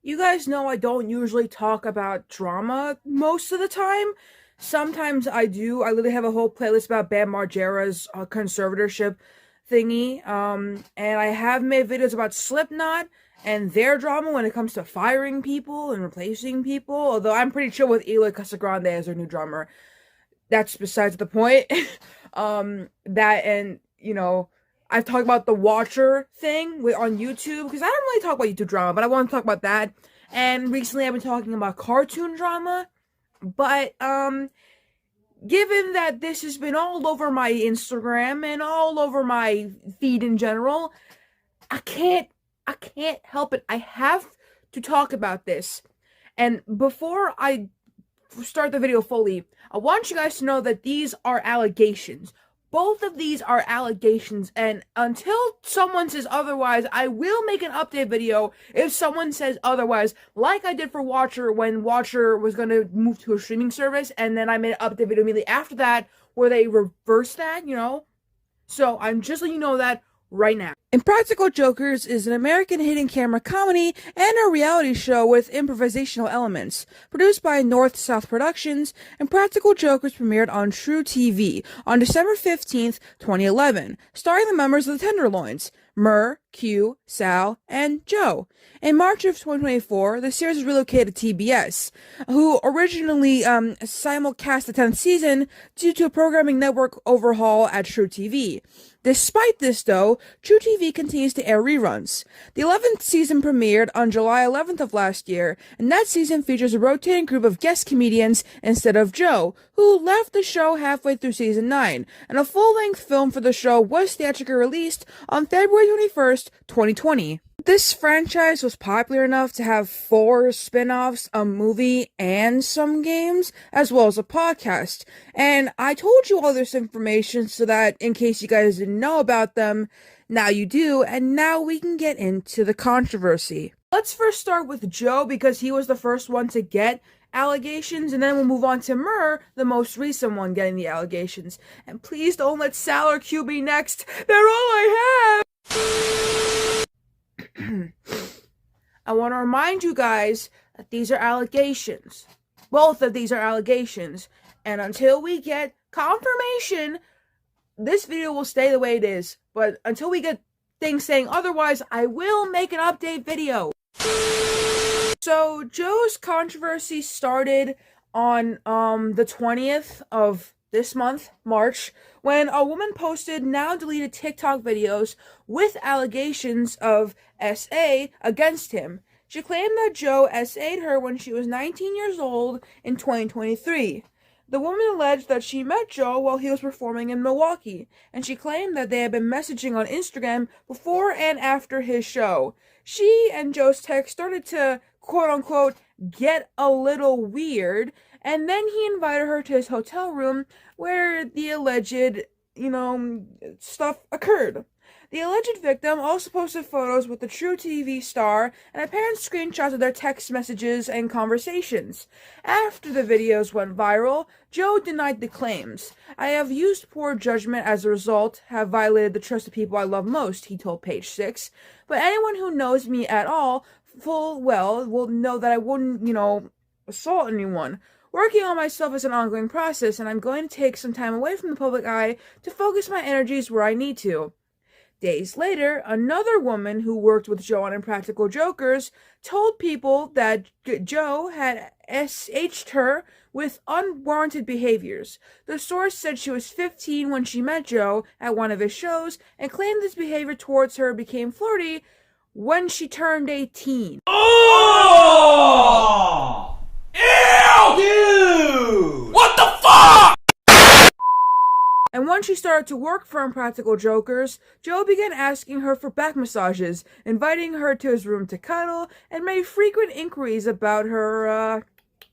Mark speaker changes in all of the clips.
Speaker 1: You guys know I don't usually talk about drama most of the time. Sometimes I do. I literally have a whole playlist about Bam Margera's conservatorship thingy. And I have made videos about Slipknot and their drama when it comes to firing people and replacing people. Although I'm pretty chill with Eloy Casagrande as their new drummer. That's besides the point. That and I've talked about the Watcher thing on YouTube because I don't really talk about YouTube drama, but I want to talk about that. And recently, I've been talking about cartoon drama. But given that this has been all over my Instagram and all over my feed in general, I can't help it. I have to talk about this. And before I start the video fully, I want you guys to know that these are allegations. Both of these are allegations, and until someone says otherwise, I will make an update video if someone says otherwise, like I did for Watcher when Watcher was going to move to a streaming service, and then I made an update video immediately after that where they reversed that. So I'm just letting you know that right now. Impractical Jokers is an American hidden camera comedy and a reality show with improvisational elements. Produced by North-South Productions, Impractical Jokers premiered on True TV on December 15th, 2011, starring the members of the Tenderloins, Murr, Q, Sal, and Joe. In March of 2024, the series was relocated to TBS, who originally simulcast the 10th season due to a programming network overhaul at True TV. Despite this, though, True TV continues to air reruns. The 11th season premiered on July 11th of last year, and that season features a rotating group of guest comedians instead of Joe, who left the show halfway through season 9, and a full-length film for the show was theatrically released on February 21st, 2020. This franchise was popular enough to have 4 spin-offs, a movie, and some games, as well as a podcast. And I told you all this information so that, in case you guys didn't know about them, now you do, and now we can get into the controversy. Let's first start with Joe, because he was the first one to get allegations, and then we'll move on to Murr, the most recent one getting the allegations. And please don't let Sal or Q be next. They're all I have! I want to remind you guys that these are allegations. Both of these are allegations. And until we get confirmation, this video will stay the way it is. But until we get things saying otherwise, I will make an update video. So, Joe's controversy started on the 20th of this month, March, when a woman posted now deleted TikTok videos with allegations of SA against him. She claimed that Joe SA'd her when she was 19 years old in 2023. The woman alleged that she met Joe while he was performing in Milwaukee, and she claimed that they had been messaging on Instagram before and after his show. She and Joe's text started to, quote-unquote, get a little weird, and then he invited her to his hotel room where the alleged, stuff occurred. The alleged victim also posted photos with the True TV star and apparent screenshots of their text messages and conversations. After the videos went viral, Joe denied the claims. "I have used poor judgment as a result, have violated the trust of people I love most," he told Page 6. "But anyone who knows me at all full well will know that I wouldn't, assault anyone. Working on myself is an ongoing process, and I'm going to take some time away from the public eye to focus my energies where I need to." Days later, another woman who worked with Joe on Impractical Jokers told people that Joe had SH'd her with unwarranted behaviors. The source said she was 15 when she met Joe at one of his shows and claimed this behavior towards her became flirty when she turned 18.
Speaker 2: Oh! Ew! Dude! What the fuck?
Speaker 1: And once she started to work for Impractical Jokers, Joe began asking her for back massages, inviting her to his room to cuddle, and made frequent inquiries about her,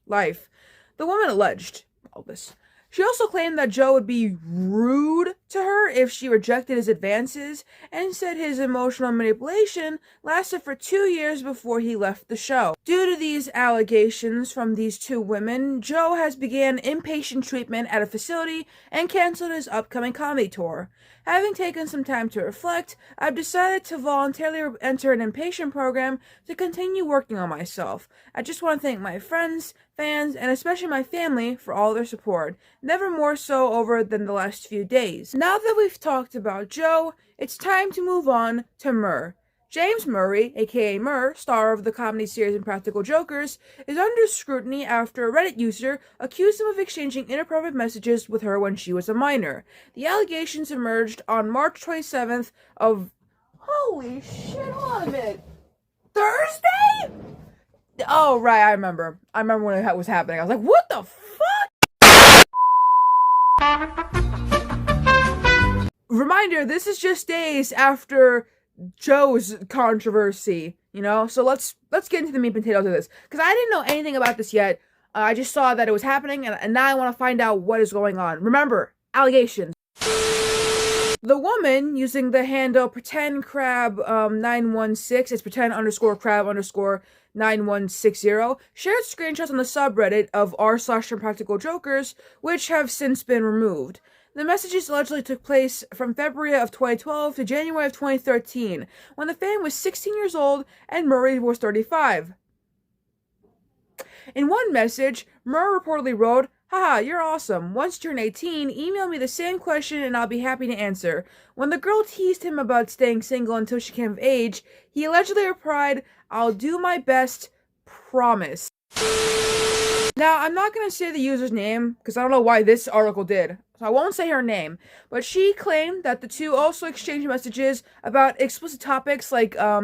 Speaker 1: life. The woman alleged all this. She also claimed that Joe would be rude to her if she rejected his advances, and said his emotional manipulation lasted for 2 years before he left the show. Due to these allegations from these two women, Joe has began inpatient treatment at a facility and canceled his upcoming comedy tour. Having taken some time to reflect, I've decided to voluntarily enter an inpatient program to continue working on myself. I just want to thank my friends, fans, and especially my family for all their support, never more so over than the last few days. Now that we've talked about Joe, it's time to move on to Murr. James Murray, aka Murr, star of the comedy series Impractical Jokers, is under scrutiny after a Reddit user accused him of exchanging inappropriate messages with her when she was a minor. The allegations emerged on March 27th of... Holy shit, hold on a minute. Thursday? Oh, right, I remember. I remember when it was happening. I was like, what the fuck? Reminder, this is just days after Joe's controversy, so let's get into the meat and potatoes of this, because I didn't know anything about this yet. I just saw that it was happening, and now I want to find out what is going on. Remember, allegations. The woman using the handle pretendcrab916, it's pretend_crab_9160, shared screenshots on the subreddit of r/Impractical Jokers, which have since been removed. The messages allegedly took place from February of 2012 to January of 2013, when the fan was 16 years old and Murray was 35. In one message, Murray reportedly wrote, "Haha, you're awesome. Once you turn 18, email me the same question and I'll be happy to answer." When the girl teased him about staying single until she came of age, he allegedly replied, "I'll do my best, promise." Now, I'm not going to say the user's name, because I don't know why this article did, so I won't say her name, but she claimed that the two also exchanged messages about explicit topics like, I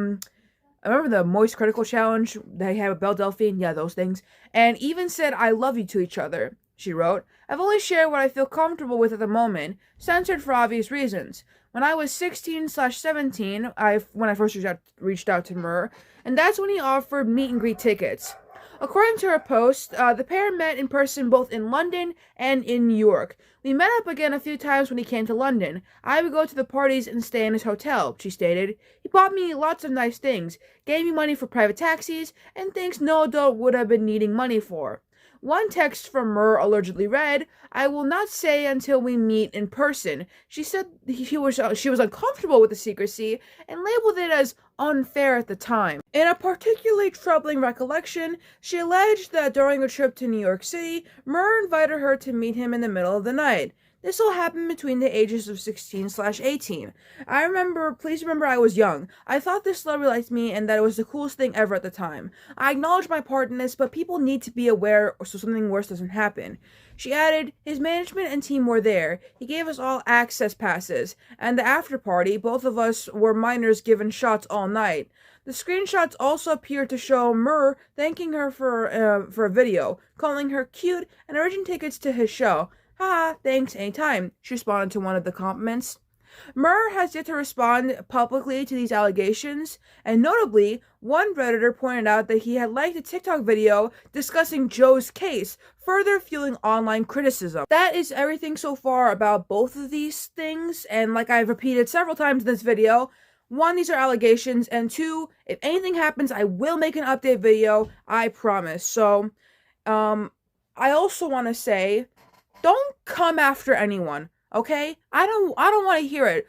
Speaker 1: remember the Moist Critical Challenge, they have a Belle Delphine, yeah, those things, and even said "I love you" to each other. She wrote, "I've only shared what I feel comfortable with at the moment, censored for obvious reasons. When I was 16/17, when I first reached out to Murr, and that's when he offered meet and greet tickets." According to her post, the pair met in person both in London and in New York. "We met up again a few times when he came to London. I would go to the parties and stay in his hotel," she stated. "He bought me lots of nice things, gave me money for private taxis, and things no adult would have been needing money for." One text from Murr allegedly read, "I will not say until we meet in person." She said she was uncomfortable with the secrecy and labeled it as unfair at the time. In a particularly troubling recollection, she alleged that during a trip to New York City, Murr invited her to meet him in the middle of the night. This all happened between the ages of 16/18. Please remember I was young. I thought this celebrity liked me and that it was the coolest thing ever at the time. I acknowledge my part in this, but people need to be aware so something worse doesn't happen. She added, "His management and team were there. He gave us all access passes. And the after party, both of us were minors given shots all night." The screenshots also appear to show Murr thanking her for a video, calling her cute, and arranging tickets to his show. "Haha, thanks, anytime," she responded to one of the compliments. Murr has yet to respond publicly to these allegations, and notably, one Redditor pointed out that he had liked a TikTok video discussing Joe's case, further fueling online criticism. That is everything so far about both of these things, and like I've repeated several times in this video, one, these are allegations, and two, if anything happens, I will make an update video, I promise. So, I also want to say, don't come after anyone, okay? I don't want to hear it.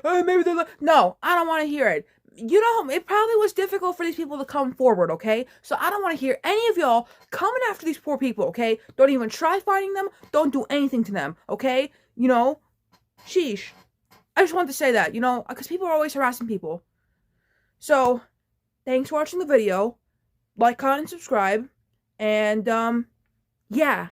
Speaker 1: Maybe they're no, I don't want to hear it. It probably was difficult for these people to come forward, okay? So I don't want to hear any of y'all coming after these poor people, okay? Don't even try finding them. Don't do anything to them, okay? Sheesh. I just wanted to say that, because people are always harassing people. So, thanks for watching the video. Like, comment, and subscribe. And, yeah.